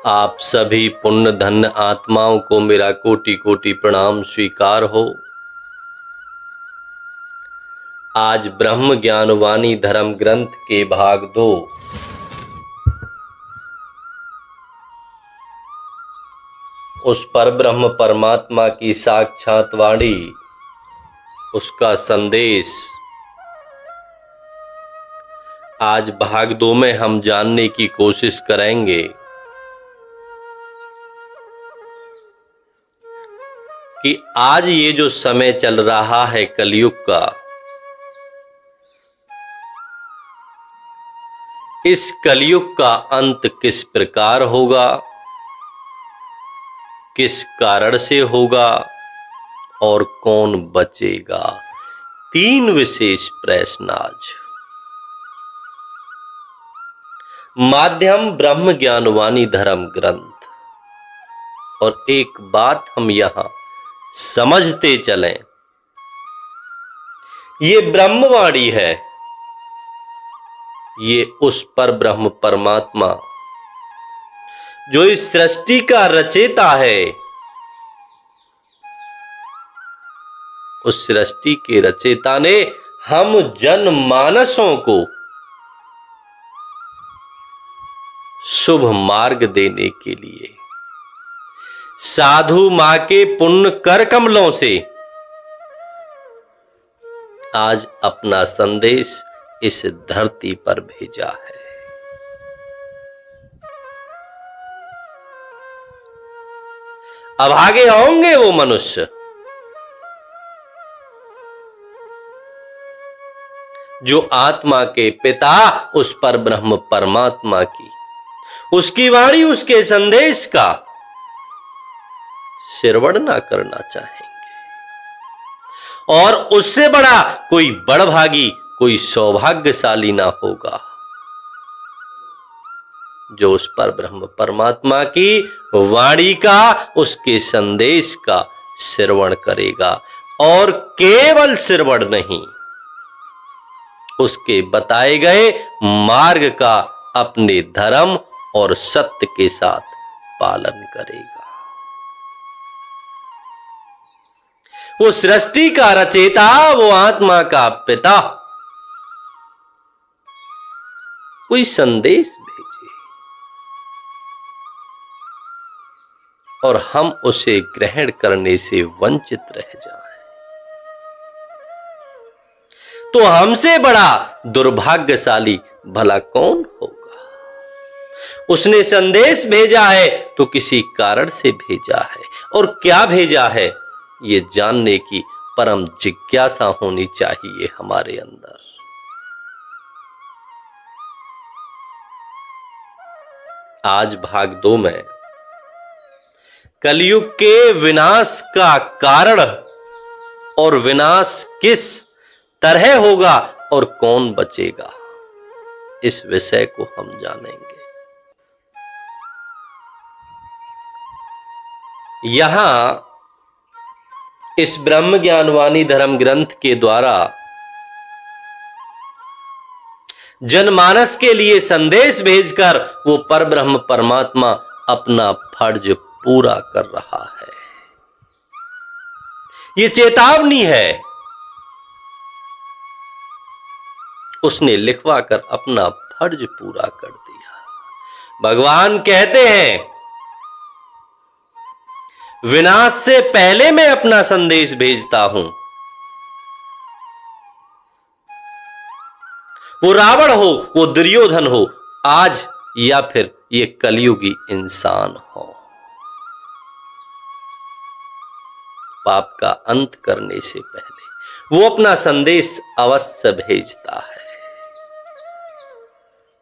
आप सभी पुण्य धन्य आत्माओं को मेरा कोटि कोटि प्रणाम स्वीकार हो। आज ब्रह्म ज्ञान वाणी धर्म ग्रंथ के भाग 2 उस पर ब्रह्म परमात्मा की साक्षात वाणी, उसका संदेश, आज भाग 2 में हम जानने की कोशिश करेंगे कि आज ये जो समय चल रहा है कलयुग का, इस कलयुग का अंत किस प्रकार होगा, किस कारण से होगा और कौन बचेगा। 3 विशेष प्रश्न आज। माध्यम ब्रह्म ज्ञान वाणी धर्म ग्रंथ। और एक बात हम यहां समझते चलें, ये ब्रह्मवाणी है, ये उस पर ब्रह्म परमात्मा जो इस सृष्टि का रचयिता है, उस सृष्टि के रचयिता ने हम जनमानसों को शुभ मार्ग देने के लिए साधु मां के पुण्य कर कमलों से आज अपना संदेश इस धरती पर भेजा है। अभागे होंगे वो मनुष्य जो आत्मा के पिता उस पर ब्रह्म परमात्मा की, उसकी वाणी, उसके संदेश का श्रवण ना करना चाहेंगे। और उससे बड़ा कोई बड़भागी, कोई सौभाग्यशाली ना होगा जो उस पर ब्रह्म परमात्मा की वाणी का, उसके संदेश का श्रवण करेगा। और केवल श्रवण नहीं, उसके बताए गए मार्ग का अपने धर्म और सत्य के साथ पालन करेगा। वो सृष्टि का रचयिता, वो आत्मा का पिता कोई संदेश भेजे और हम उसे ग्रहण करने से वंचित रह जाएं, तो हमसे बड़ा दुर्भाग्यशाली भला कौन होगा। उसने संदेश भेजा है तो किसी कारण से भेजा है, और क्या भेजा है ये जानने की परम जिज्ञासा होनी चाहिए हमारे अंदर। आज भाग 2 में कलयुग के विनाश का कारण और विनाश किस तरह होगा और कौन बचेगा, इस विषय को हम जानेंगे। यहां इस ब्रह्म ज्ञान वाणी धर्म ग्रंथ के द्वारा जनमानस के लिए संदेश भेजकर वो परब्रह्म परमात्मा अपना फर्ज पूरा कर रहा है। ये चेतावनी है, उसने लिखवा कर अपना फर्ज पूरा कर दिया। भगवान कहते हैं, विनाश से पहले मैं अपना संदेश भेजता हूं। वो रावण हो, वो दुर्योधन हो आज, या फिर ये कलयुगी इंसान हो, पाप का अंत करने से पहले वो अपना संदेश अवश्य भेजता है।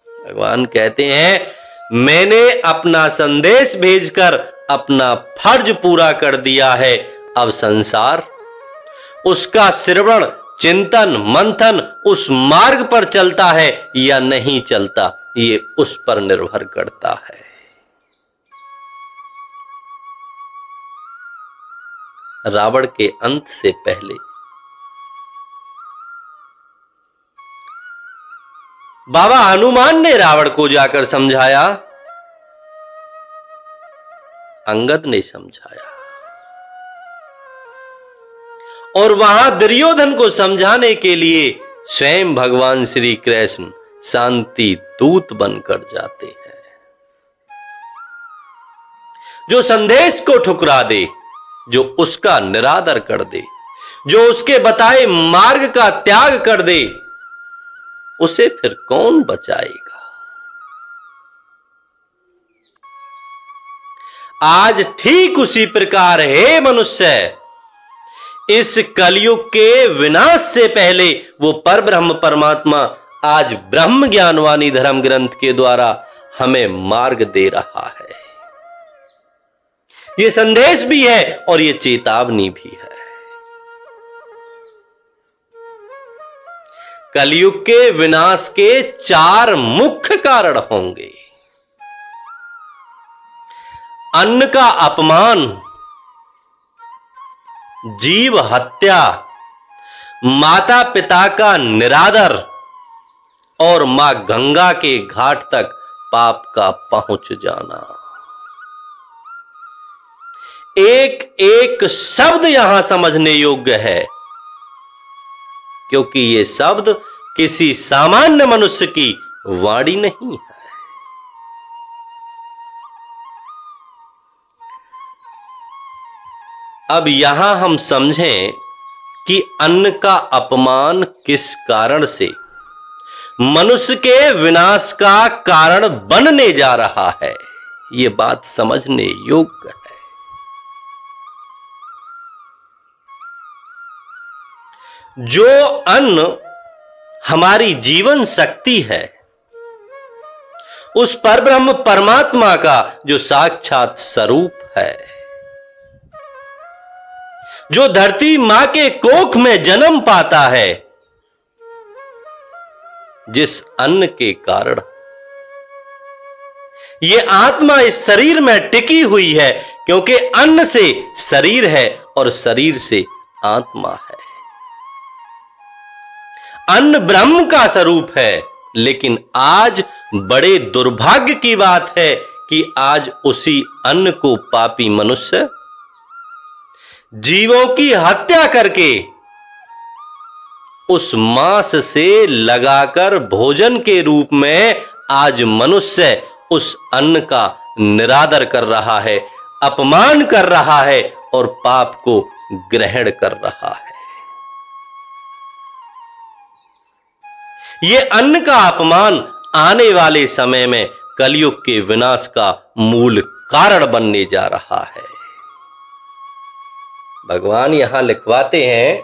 भगवान कहते हैं, मैंने अपना संदेश भेजकर अपना फर्ज पूरा कर दिया है। अब संसार उसका श्रवण, चिंतन, मंथन उस मार्ग पर चलता है या नहीं चलता, ये उस पर निर्भर करता है। रावण के अंत से पहले बाबा हनुमान ने रावण को जाकर समझाया अंगद ने समझाया और वहां दुर्योधन को समझाने के लिए स्वयं भगवान श्री कृष्ण शांति दूत बनकर जाते हैं। जो संदेश को ठुकरा दे, जो उसका निरादर कर दे, जो उसके बताए मार्ग का त्याग कर दे, उसे फिर कौन बचाएगा। आज ठीक उसी प्रकार हे मनुष्य, इस कलयुग के विनाश से पहले वो परब्रह्म परमात्मा आज ब्रह्म ज्ञानवाणी धर्म ग्रंथ के द्वारा हमें मार्ग दे रहा है। ये संदेश भी है और ये चेतावनी भी है। कलयुग के विनाश के 4 मुख्य कारण होंगे। अन्न का अपमान, जीव हत्या, माता पिता का निरादर और मां गंगा के घाट तक पाप का पहुंच जाना। एक एक शब्द यहां समझने योग्य है, क्योंकि ये शब्द किसी सामान्य मनुष्य की वाणी नहीं है। अब यहां हम समझें कि अन्न का अपमान किस कारण से मनुष्य के विनाश का कारण बनने जा रहा है। ये बात समझने योग्य है। जो अन्न हमारी जीवन शक्ति है, उस परब्रह्म परमात्मा का जो साक्षात स्वरूप है, जो धरती मां के कोख में जन्म पाता है, जिस अन्न के कारण ये आत्मा इस शरीर में टिकी हुई है, क्योंकि अन्न से शरीर है और शरीर से आत्मा है। अन्न ब्रह्म का स्वरूप है, लेकिन आज बड़े दुर्भाग्य की बात है कि आज उसी अन्न को पापी मनुष्य जीवों की हत्या करके उस मांस से लगाकर भोजन के रूप में आज मनुष्य उस अन्न का निरादर कर रहा है, अपमान कर रहा है और पाप को ग्रहण कर रहा है। ये अन्न का अपमान आने वाले समय में कलयुग के विनाश का मूल कारण बनने जा रहा है। भगवान यहां लिखवाते हैं,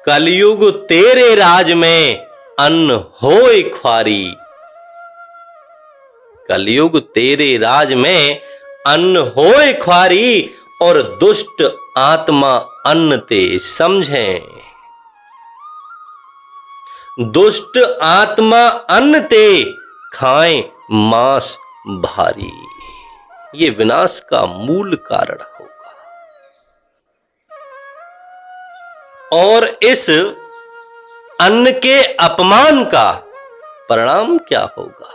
कलयुग तेरे राज में अन्न होए ख्वारी। कलयुग तेरे राज में अन्न होए ख्वारी और दुष्ट आत्मा अन्न ते समझें। दुष्ट आत्मा अन्न ते खाएं मांस भारी। ये विनाश का मूल कारण होगा। और इस अन्न के अपमान का परिणाम क्या होगा।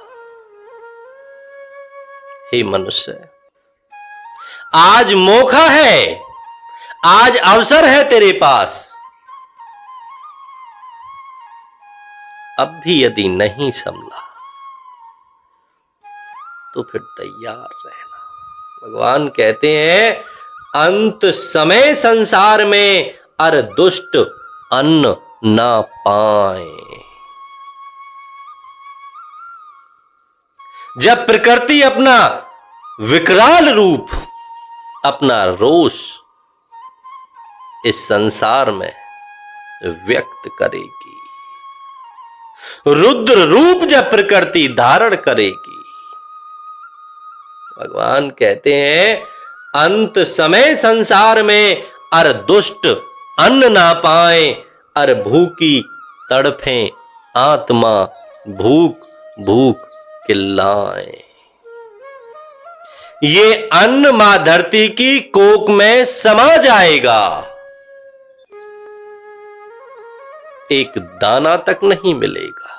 हे मनुष्य, आज मौका है, आज अवसर है तेरे पास। अब भी यदि नहीं संभला तो फिर तैयार रहना। भगवान कहते हैं, अंत समय संसार में अर दुष्ट अन्न ना पाए। जब प्रकृति अपना विकराल रूप, अपना रोष इस संसार में व्यक्त करेगी, रुद्र रूप जब प्रकृति धारण करेगी, भगवान कहते हैं, अंत समय संसार में अर दुष्ट अन्न ना पाए, अर भूखी तड़फे आत्मा भूख भूख चिल्लाए। ये अन्न मां धरती की कोख में समा जाएगा, एक दाना तक नहीं मिलेगा।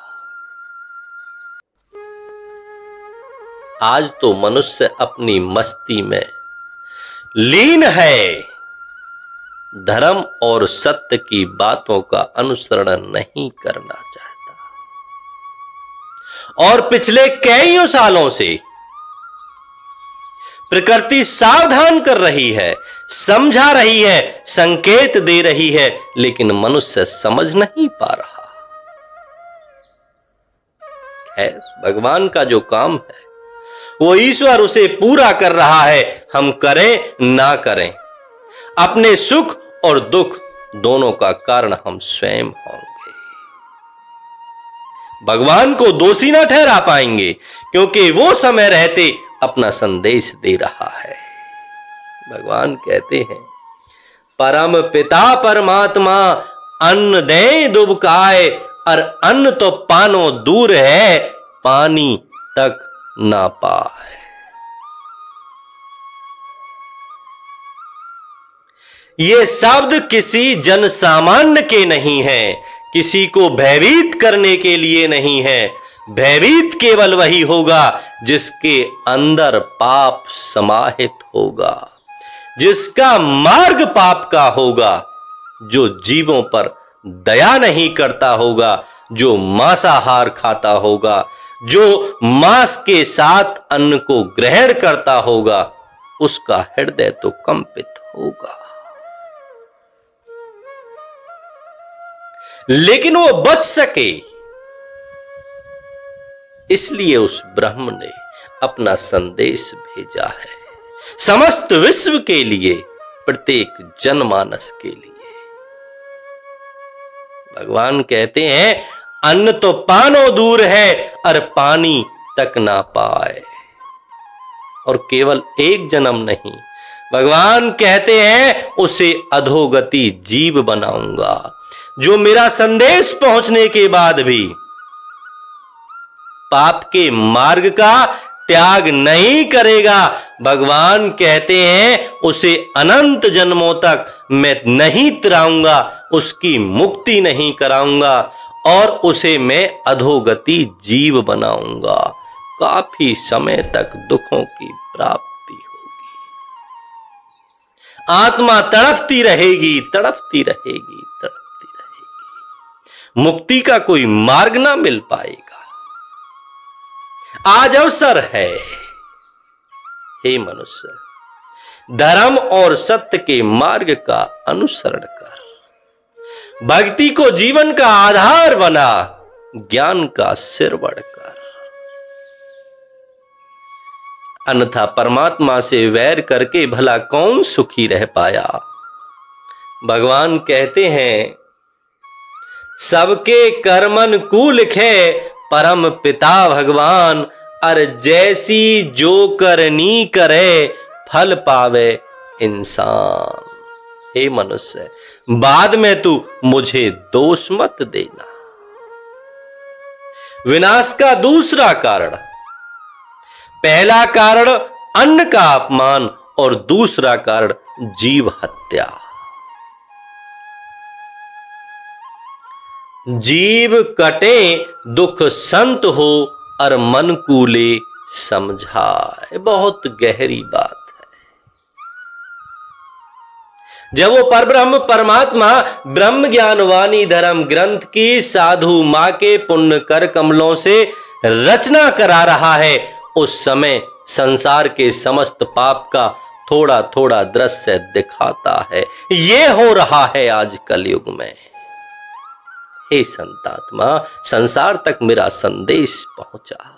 आज तो मनुष्य अपनी मस्ती में लीन है, धर्म और सत्य की बातों का अनुसरण नहीं करना चाहता। और पिछले कई सालों से प्रकृति सावधान कर रही है, समझा रही है, संकेत दे रही है, लेकिन मनुष्य समझ नहीं पा रहा है। भगवान का जो काम है वो ईश्वर उसे पूरा कर रहा है, हम करें ना करें। अपने सुख और दुख दोनों का कारण हम स्वयं होंगे। भगवान को दोषी ना ठहरा पाएंगे, क्योंकि वो समय रहते अपना संदेश दे रहा है। भगवान कहते हैं, परम पिता परमात्मा अन्न दे दुबकाए, और अन्न तो पानो दूर है, पानी तक ना पाए। ये शब्द किसी जन सामान्य के नहीं है, किसी को भयभीत करने के लिए नहीं है। भयभीत केवल वही होगा जिसके अंदर पाप समाहित होगा, जिसका मार्ग पाप का होगा, जो जीवों पर दया नहीं करता होगा, जो मांसाहार खाता होगा, जो मांस के साथ अन्न को ग्रहण करता होगा, उसका हृदय तो कंपित होगा। लेकिन वो बच सके, इसलिए उस ब्रह्म ने अपना संदेश भेजा है समस्त विश्व के लिए, प्रत्येक जनमानस के लिए। भगवान कहते हैं, अन्न तो पानो दूर है, और पानी तक ना पाए। और केवल एक जन्म नहीं, भगवान कहते हैं, उसे अधोगति जीव बनाऊंगा, जो मेरा संदेश पहुंचने के बाद भी पाप के मार्ग का त्याग नहीं करेगा। भगवान कहते हैं, उसे अनंत जन्मों तक मैं नहीं तिराऊंगा, उसकी मुक्ति नहीं कराऊंगा, और उसे मैं अधोगति जीव बनाऊंगा। काफी समय तक दुखों की प्राप्ति होगी, आत्मा तड़पती रहेगी, तड़पती रहेगी, तड़पती रहेगी, मुक्ति का कोई मार्ग ना मिल पाएगा। आज अवसर है, हे मनुष्य, धर्म और सत्य के मार्ग का अनुसरण कर, भक्ति को जीवन का आधार बना, ज्ञान का सिर बढ़कर। अन्यथा परमात्मा से वैर करके भला कौन सुखी रह पाया। भगवान कहते हैं, सबके कर्मन कू लिखे परम पिता भगवान, और जैसी जो करनी करे फल पावे इंसान। हे मनुष्य, बाद में तू मुझे दोष मत देना। विनाश का दूसरा कारण, पहला कारण अन्न का अपमान, और दूसरा कारण जीव हत्या। जीव कटे दुख संत हो, और मन कूले समझाए। बहुत गहरी बात है। जब वो परब्रह्म परमात्मा ब्रह्म ज्ञान वाणी धर्म ग्रंथ की साधु मां के पुण्य कर कमलों से रचना करा रहा है, उस समय संसार के समस्त पाप का थोड़ा थोड़ा दृश्य दिखाता है। ये हो रहा है आज कलयुग में। हे संतात्मा, संसार तक मेरा संदेश पहुंचा।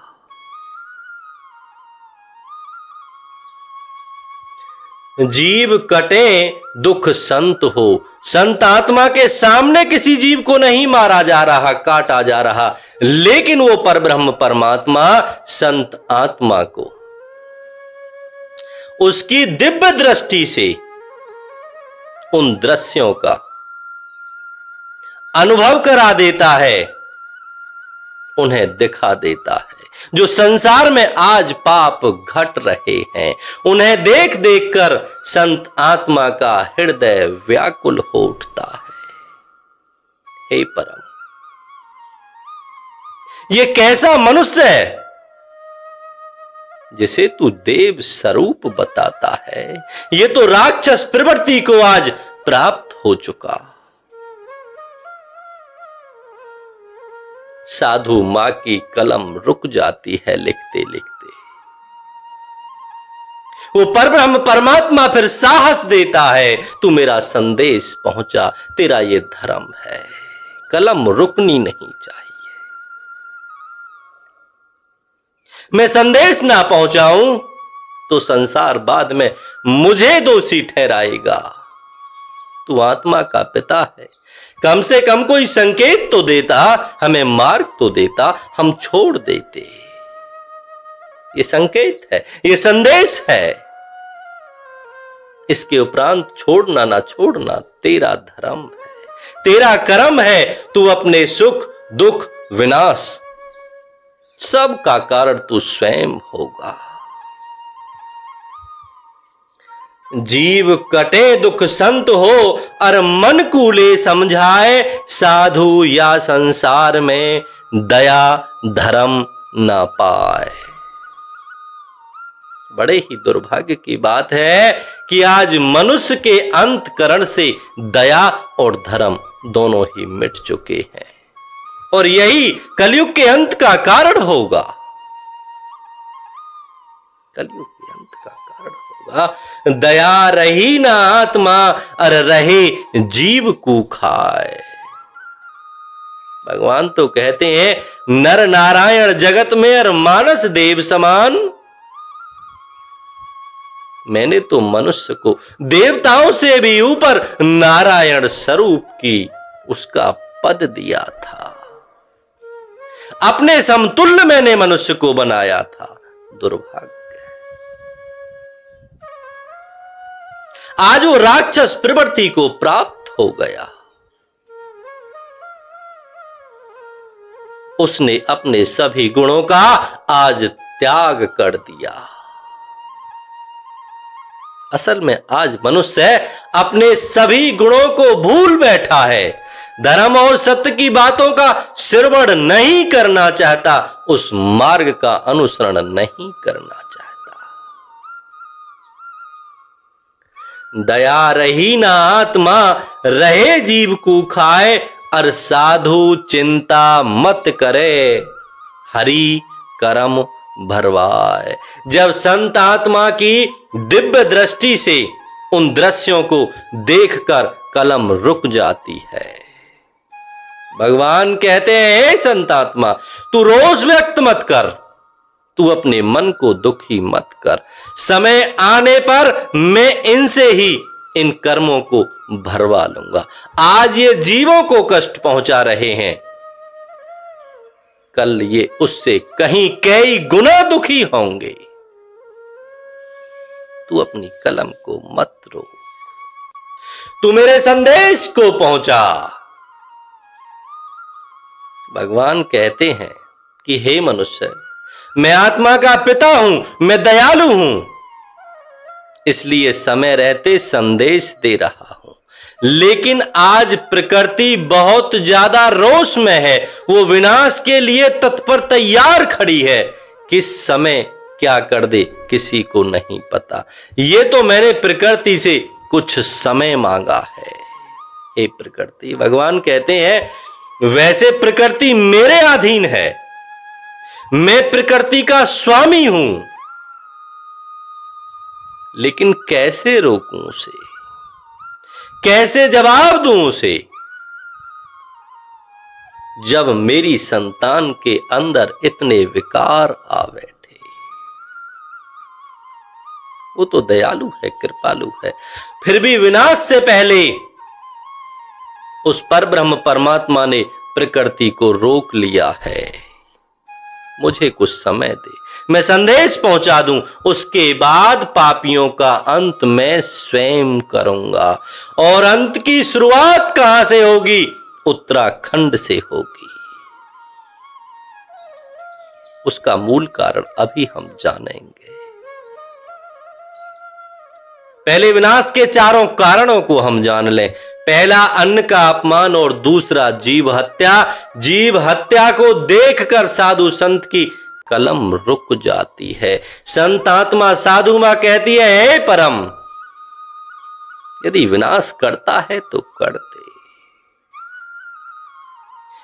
जीव कटे दुख संत हो। संत आत्मा के सामने किसी जीव को नहीं मारा जा रहा, काटा जा रहा, लेकिन वो परब्रह्म परमात्मा संत आत्मा को उसकी दिव्य दृष्टि से उन दृश्यों का अनुभव करा देता है, उन्हें दिखा देता है। जो संसार में आज पाप घट रहे हैं, उन्हें देख देख कर संत आत्मा का हृदय व्याकुल हो उठता है। हे परम, ये कैसा मनुष्य है जिसे तू देव स्वरूप बताता है, ये तो राक्षस प्रवृत्ति को आज प्राप्त हो चुका। साधु मां की कलम रुक जाती है लिखते लिखते। वो परब्रह्म परमात्मा फिर साहस देता है, तू मेरा संदेश पहुंचा, तेरा ये धर्म है, कलम रुकनी नहीं चाहिए। मैं संदेश ना पहुंचाऊं तो संसार बाद में मुझे दोषी ठहराएगा। तू आत्मा का पिता है, कम से कम कोई संकेत तो देता, हमें मार्ग तो देता, हम छोड़ देते। ये संकेत है, ये संदेश है। इसके उपरांत छोड़ना ना छोड़ना तेरा धर्म है, तेरा कर्म है। तू अपने सुख दुख विनाश सब का कारण तू स्वयं होगा। जीव कटे दुख संत हो, और मन कूले समझाए, साधु या संसार में दया धर्म ना पाए। बड़े ही दुर्भाग्य की बात है कि आज मनुष्य के अंतकरण से दया और धर्म दोनों ही मिट चुके हैं, और यही कलयुग के अंत का कारण होगा। कलयुग के अंत का कारण होगा। दया रही ना आत्मा, और रहे जीव को खाए। भगवान तो कहते हैं, नर नारायण जगत में और मानस देव समान। मैंने तो मनुष्य को देवताओं से भी ऊपर नारायण स्वरूप की उसका पद दिया था। अपने समतुल्य मैंने मनुष्य को बनाया था। दुर्भाग्य, आज वो राक्षस प्रवृत्ति को प्राप्त हो गया। उसने अपने सभी गुणों का आज त्याग कर दिया। असल में आज मनुष्य अपने सभी गुणों को भूल बैठा है, धर्म और सत्य की बातों का श्रवण नहीं करना चाहता, उस मार्ग का अनुसरण नहीं करना चाहता। दया रही ना आत्मा, रहे जीव को खाए, और साधु चिंता मत करे, हरि करम भरवाए। जब संत आत्मा की दिव्य दृष्टि से उन दृश्यों को देखकर कलम रुक जाती है, भगवान कहते हैं, संत आत्मा तू रोष व्यक्त मत कर, तू अपने मन को दुखी मत कर। समय आने पर मैं इनसे ही इन कर्मों को भरवा लूंगा। आज ये जीवों को कष्ट पहुंचा रहे हैं, कल ये उससे कहीं कई गुना दुखी होंगे। तू अपनी कलम को मत रोक, तू मेरे संदेश को पहुंचा। भगवान कहते हैं कि हे मनुष्य, मैं आत्मा का पिता हूं, मैं दयालु हूं, इसलिए समय रहते संदेश दे रहा हूं। लेकिन आज प्रकृति बहुत ज्यादा रोष में है, वो विनाश के लिए तत्पर तैयार खड़ी है। किस समय क्या कर दे किसी को नहीं पता। ये तो मैंने प्रकृति से कुछ समय मांगा है। हे प्रकृति, भगवान कहते हैं वैसे प्रकृति मेरे अधीन है, मैं प्रकृति का स्वामी हूं, लेकिन कैसे रोकूं उसे, कैसे जवाब दूं उसे, जब मेरी संतान के अंदर इतने विकार आ बैठे। वो तो दयालु है, कृपालु है, फिर भी विनाश से पहले उस परब्रह्म परमात्मा ने प्रकृति को रोक लिया है। मुझे कुछ समय दे, मैं संदेश पहुंचा दूं, उसके बाद पापियों का अंत मैं स्वयं करूंगा। और अंत की शुरुआत कहां से होगी? उत्तराखंड से होगी। उसका मूल कारण अभी हम जानेंगे। पहले विनाश के चारों कारणों को हम जान लें। पहला अन्न का अपमान और दूसरा जीव हत्या। जीव हत्या को देखकर साधु संत की कलम रुक जाती है। संत आत्मा साधु मां कहती है, हे परम, यदि विनाश करता है तो कर दे,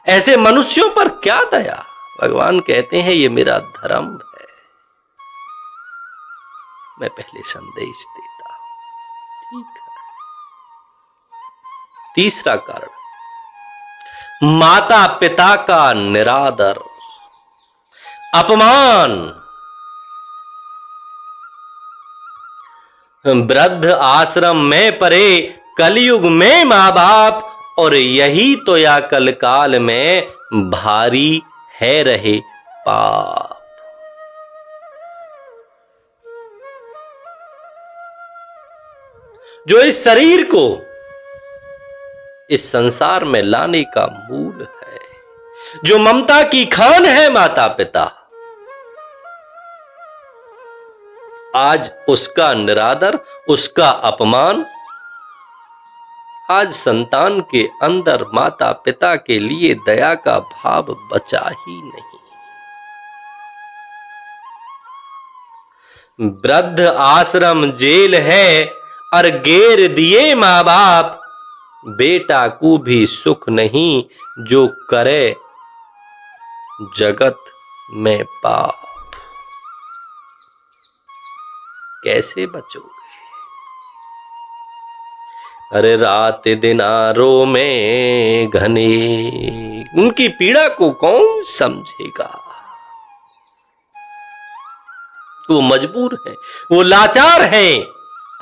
ऐसे मनुष्यों पर क्या दया। भगवान कहते हैं ये मेरा धर्म है, मैं पहले संदेश देता हूं। ठीक है। तीसरा कारण, माता पिता का निरादर, अपमान। वृद्ध आश्रम में परे कलयुग में मां बाप, और यही तो या कल काल में भारी है रहे पाप। जो इस शरीर को इस संसार में लाने का मूल है, जो ममता की खान है माता पिता, आज उसका निरादर, उसका अपमान। आज संतान के अंदर माता पिता के लिए दया का भाव बचा ही नहीं। वृद्ध आश्रम जेल है, और घेर दिए मां बाप, बेटा को भी सुख नहीं, जो करे जगत में पाप। कैसे बचोगे? अरे रात दिनारों में घने, उनकी पीड़ा को कौन समझेगा। वो मजबूर है, वो लाचार है।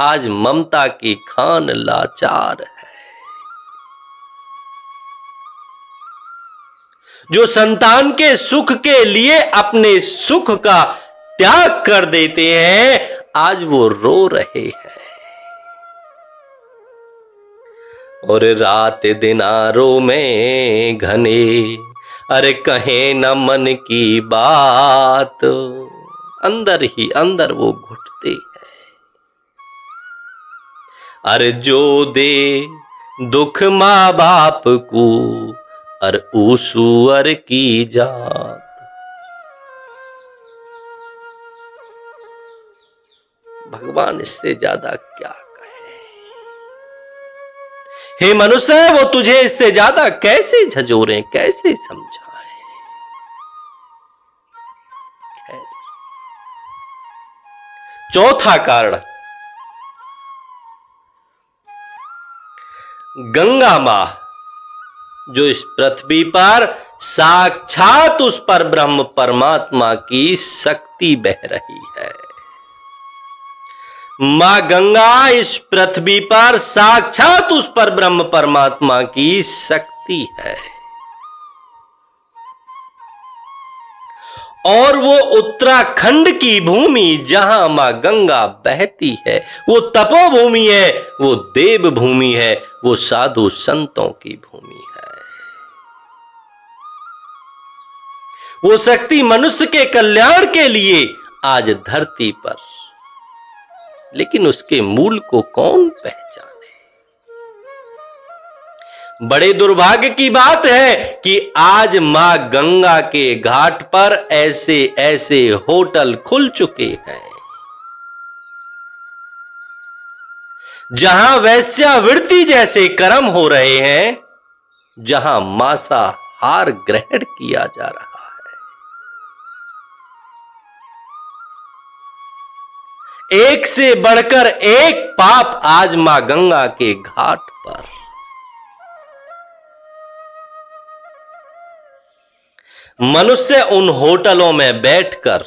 आज ममता की खान लाचार है। जो संतान के सुख के लिए अपने सुख का त्याग कर देते हैं, आज वो रो रहे हैं। और रात दिनारों में घने, अरे कहे न मन की बात, अंदर ही अंदर वो घुटते हैं। अरे जो दे दुख माँ बाप को, अर ऊसुअर की जात। भगवान इससे ज्यादा क्या कहे। हे मनुष्य, वो तुझे इससे ज्यादा कैसे झंझोरें, कैसे समझाएं। चौथा कारण, गंगा मां, जो इस पृथ्वी पर साक्षात उस पर ब्रह्म परमात्मा की शक्ति बह रही है। मां गंगा इस पृथ्वी पर साक्षात उस पर ब्रह्म परमात्मा की शक्ति है। और वो उत्तराखंड की भूमि जहां मां गंगा बहती है, वो तपोभूमि है, वो देव भूमि है, वो साधु संतों की भूमि है। वो शक्ति मनुष्य के कल्याण के लिए आज धरती पर, लेकिन उसके मूल को कौन पहचाने। बड़े दुर्भाग्य की बात है कि आज मां गंगा के घाट पर ऐसे ऐसे होटल खुल चुके हैं जहां वैश्यावृत्ति जैसे कर्म हो रहे हैं, जहां मांसाहार ग्रहण किया जा रहा है। एक से बढ़कर एक पाप आज मां गंगा के घाट पर। मनुष्य उन होटलों में बैठकर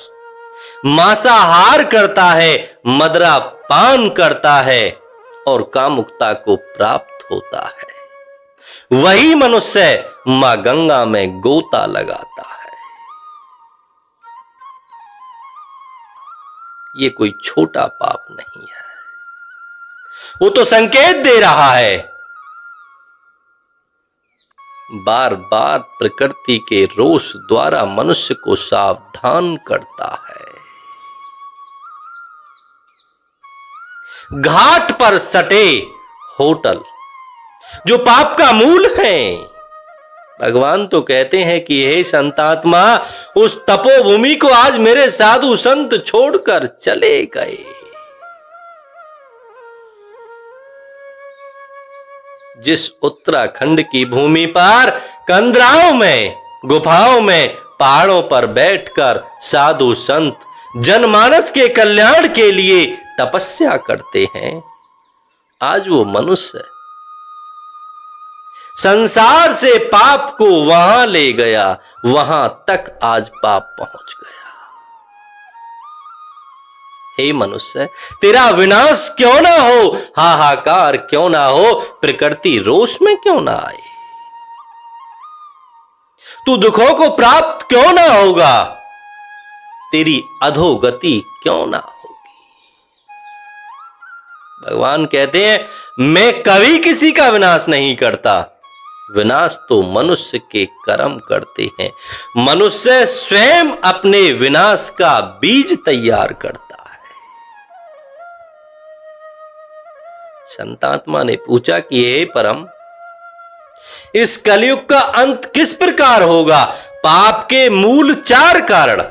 मांसाहार करता है, मदरा पान करता है और कामुकता को प्राप्त होता है। वही मनुष्य मां गंगा में गोता लगाता है। ये कोई छोटा पाप नहीं है। वो तो संकेत दे रहा है, बार बार प्रकृति के रोष द्वारा मनुष्य को सावधान करता है। घाट पर सटे होटल जो पाप का मूल है, भगवान तो कहते हैं कि हे संतात्मा, उस तपोभूमि को आज मेरे साधु संत छोड़कर चले गए। जिस उत्तराखंड की भूमि पर कंदराओं में, गुफाओं में, पहाड़ों पर बैठकर साधु संत जनमानस के कल्याण के लिए तपस्या करते हैं, आज वो मनुष्य संसार से पाप को वहां ले गया, वहां तक आज पाप पहुंच गया। हे मनुष्य, तेरा विनाश क्यों ना हो, हाहाकार क्यों ना हो, प्रकृति रोष में क्यों ना आए, तू दुखों को प्राप्त क्यों ना होगा, तेरी अधोगति क्यों ना होगी। भगवान कहते हैं, मैं कभी किसी का विनाश नहीं करता, विनाश तो मनुष्य के कर्म करते हैं। मनुष्य स्वयं अपने विनाश का बीज तैयार करता है। संतात्मा ने पूछा कि हे परम, इस कलयुग का अंत किस प्रकार होगा? पाप के मूल 4 कारण।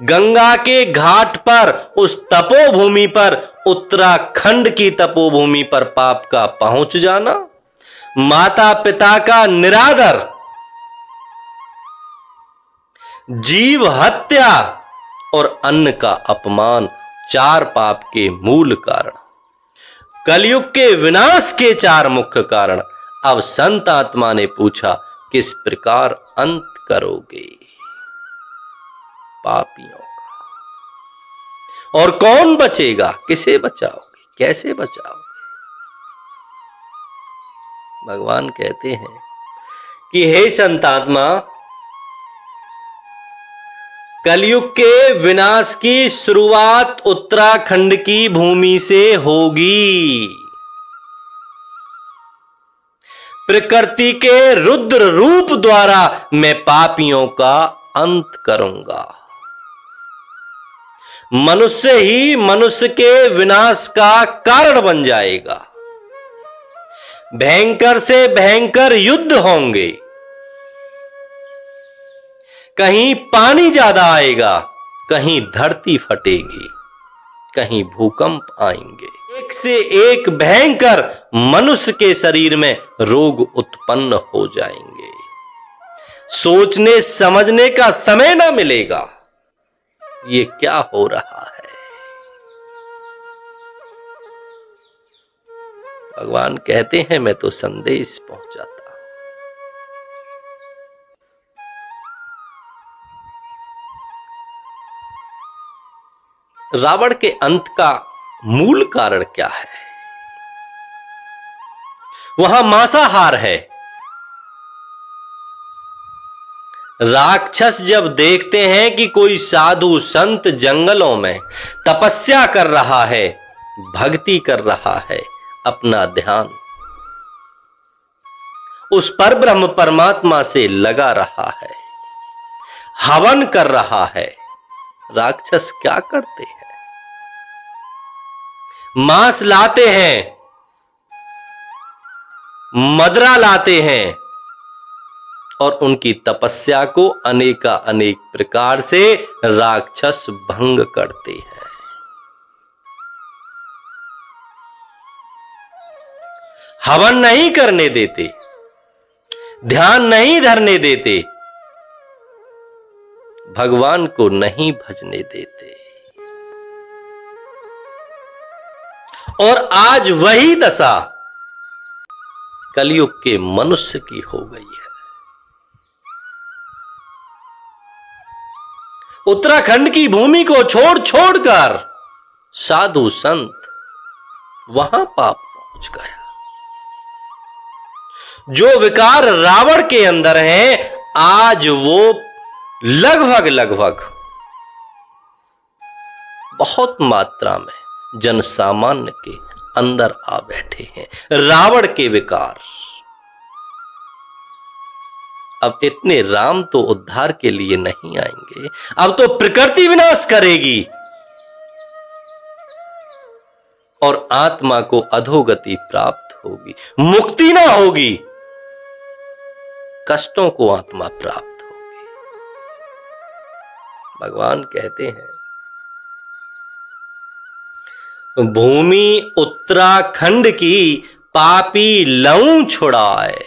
गंगा के घाट पर, उस तपोभूमि पर, उत्तराखंड की तपोभूमि पर पाप का पहुंच जाना, माता पिता का निरादर, जीव हत्या और अन्न का अपमान, 4 पाप के मूल कारण, कलयुग के विनाश के 4 मुख्य कारण। अब संत आत्मा ने पूछा, किस प्रकार अंत करोगे पापियों का, और कौन बचेगा? किसे बचाओगे, कैसे बचाओगे? भगवान कहते हैं कि हे संतात्मा, कलयुग के विनाश की शुरुआत उत्तराखंड की भूमि से होगी। प्रकृति के रुद्र रूप द्वारा मैं पापियों का अंत करूंगा। मनुष्य ही मनुष्य के विनाश का कारण बन जाएगा। भयंकर से भयंकर युद्ध होंगे, कहीं पानी ज्यादा आएगा, कहीं धरती फटेगी, कहीं भूकंप आएंगे, एक से एक भयंकर मनुष्य के शरीर में रोग उत्पन्न हो जाएंगे। सोचने समझने का समय ना मिलेगा, ये क्या हो रहा है। भगवान कहते हैं, मैं तो संदेश पहुंचाता। रावण के अंत का मूल कारण क्या है? वहां मांसाहार है। राक्षस जब देखते हैं कि कोई साधु संत जंगलों में तपस्या कर रहा है, भक्ति कर रहा है, अपना ध्यान उस परब्रह्म परमात्मा से लगा रहा है, हवन कर रहा है, राक्षस क्या करते हैं? मांस लाते हैं, मदरा लाते हैं और उनकी तपस्या को अनेका अनेक प्रकार से राक्षस भंग करते हैं। हवन नहीं करने देते, ध्यान नहीं धरने देते, भगवान को नहीं भजने देते। और आज वही दशा कलयुग के मनुष्य की हो गई है। उत्तराखंड की भूमि को छोड़ छोड़कर साधु संत वहां पाप पहुंच गया। जो विकार रावण के अंदर है, आज वो लगभग बहुत मात्रा में जन सामान्य के अंदर आ बैठे हैं। रावण के विकार। अब इतने राम तो उद्धार के लिए नहीं आएंगे, अब तो प्रकृति विनाश करेगी और आत्मा को अधोगति प्राप्त होगी, मुक्ति ना होगी। कष्टों को आत्मा प्राप्त होगी। भगवान कहते हैं, भूमि उत्तराखंड की पापी लहू छुड़ाए।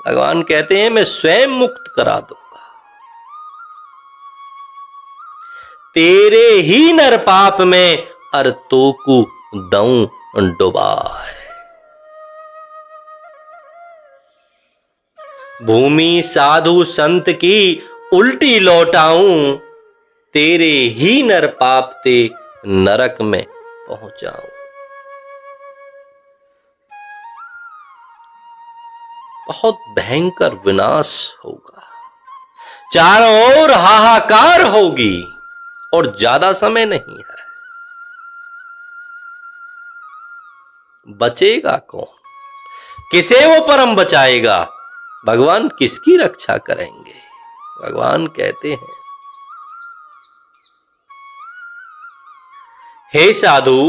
भगवान कहते हैं, मैं स्वयं मुक्त करा दूंगा। तेरे ही नर पाप में अर तोकू दऊं डुबाए। भूमि साधु संत की उल्टी लौटाऊं, तेरे ही नर पाप ते नरक में पहुंचाऊं। बहुत भयंकर विनाश होगा, चारों ओर हाहाकार होगी और ज्यादा समय नहीं है। बचेगा कौन? किसे वो परम बचाएगा? भगवान किसकी रक्षा करेंगे? भगवान कहते हैं, हे साधु,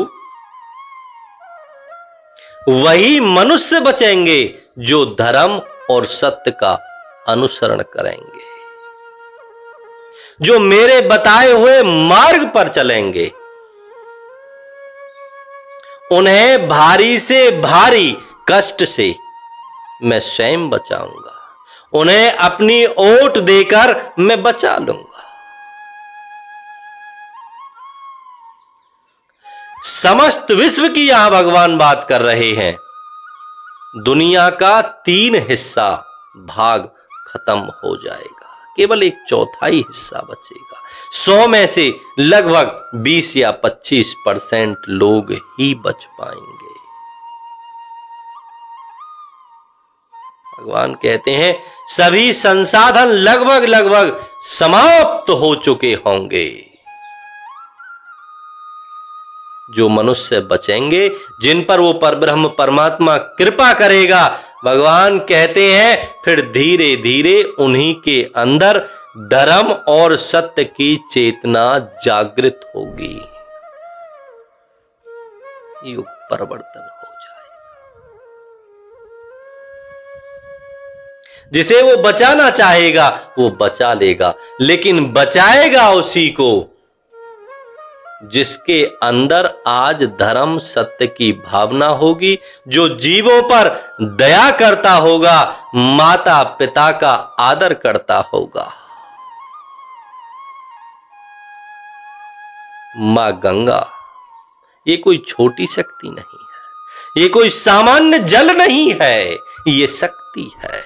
वही मनुष्य बचेंगे जो धर्म और सत्य का अनुसरण करेंगे, जो मेरे बताए हुए मार्ग पर चलेंगे। उन्हें भारी से भारी कष्ट से मैं स्वयं बचाऊंगा। उन्हें अपनी ओट देकर मैं बचा लूंगा। समस्त विश्व की यहां भगवान बात कर रहे हैं। दुनिया का 3 हिस्सा भाग खत्म हो जाएगा, केवल 1/4 हिस्सा बचेगा। 100 में से लगभग 20 या 25% लोग ही बच पाएंगे। भगवान कहते हैं, सभी संसाधन लगभग समाप्त हो चुके होंगे। जो मनुष्य बचेंगे, जिन पर वो परब्रह्म परमात्मा कृपा करेगा, भगवान कहते हैं, फिर धीरे धीरे उन्हीं के अंदर धर्म और सत्य की चेतना जागृत होगी। युग परिवर्तन हो जाएगा। जिसे वो बचाना चाहेगा वो बचा लेगा, लेकिन बचाएगा उसी को जिसके अंदर आज धर्म सत्य की भावना होगी, जो जीवों पर दया करता होगा, माता पिता का आदर करता होगा। मां गंगा ये कोई छोटी शक्ति नहीं है, ये कोई सामान्य जल नहीं है, ये शक्ति है।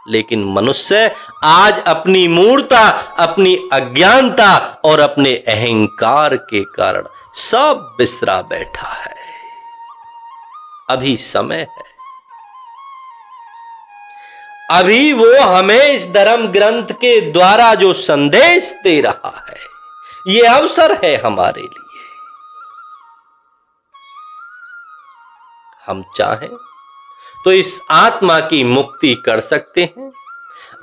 लेकिन मनुष्य आज अपनी मूर्खता, अपनी अज्ञानता और अपने अहंकार के कारण सब बिसरा बैठा है। अभी समय है, अभी वो हमें इस धर्म ग्रंथ के द्वारा जो संदेश दे रहा है, ये अवसर है हमारे लिए। हम चाहें तो इस आत्मा की मुक्ति कर सकते हैं,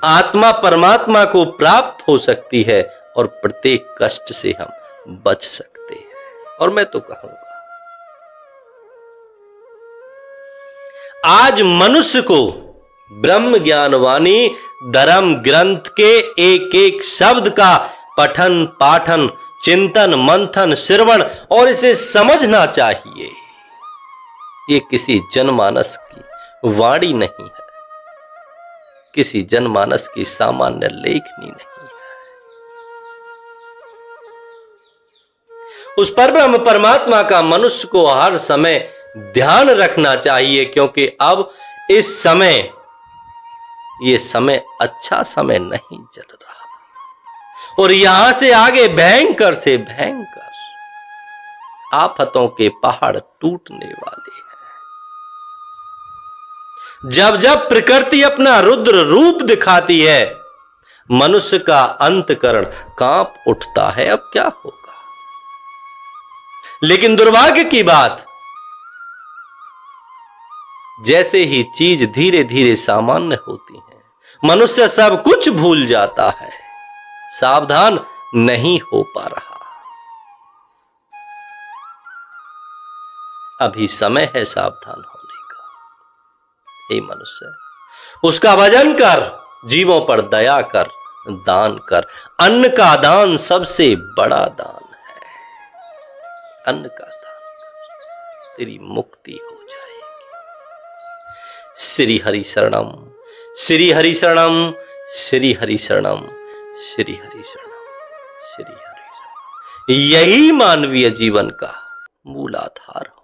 आत्मा परमात्मा को प्राप्त हो सकती है और प्रत्येक कष्ट से हम बच सकते हैं। और मैं तो कहूंगा, आज मनुष्य को ब्रह्म ज्ञानवाणी धर्म ग्रंथ के एक एक शब्द का पठन पाठन, चिंतन मंथन, श्रवण और इसे समझना चाहिए। ये किसी जनमानस की वाणी नहीं है, किसी जनमानस की सामान्य लेखनी नहीं है। उस परब्रह्म परमात्मा का मनुष्य को हर समय ध्यान रखना चाहिए, क्योंकि अब इस समय, ये समय अच्छा समय नहीं चल रहा और यहां से आगे भयंकर से भयंकर आफतों के पहाड़ टूटने वाले हैं। जब जब प्रकृति अपना रुद्र रूप दिखाती है, मनुष्य का अंतकरण कांप उठता है, अब क्या होगा। लेकिन दुर्भाग्य की बात, जैसे ही चीज धीरे धीरे सामान्य होती है, मनुष्य सब कुछ भूल जाता है, सावधान नहीं हो पा रहा। अभी समय है सावधान होने का। हे मनुष्य, उसका भजन कर, जीवों पर दया कर, दान कर। अन्न का दान सबसे बड़ा दान है। अन्न का दान कर, तेरी मुक्ति हो जाएगी। श्री हरि शरणम, श्री हरि शरणम, श्री हरि शरणम, श्री हरि शरणम, श्री हरि शरणम। यही मानवीय जीवन का मूल आधार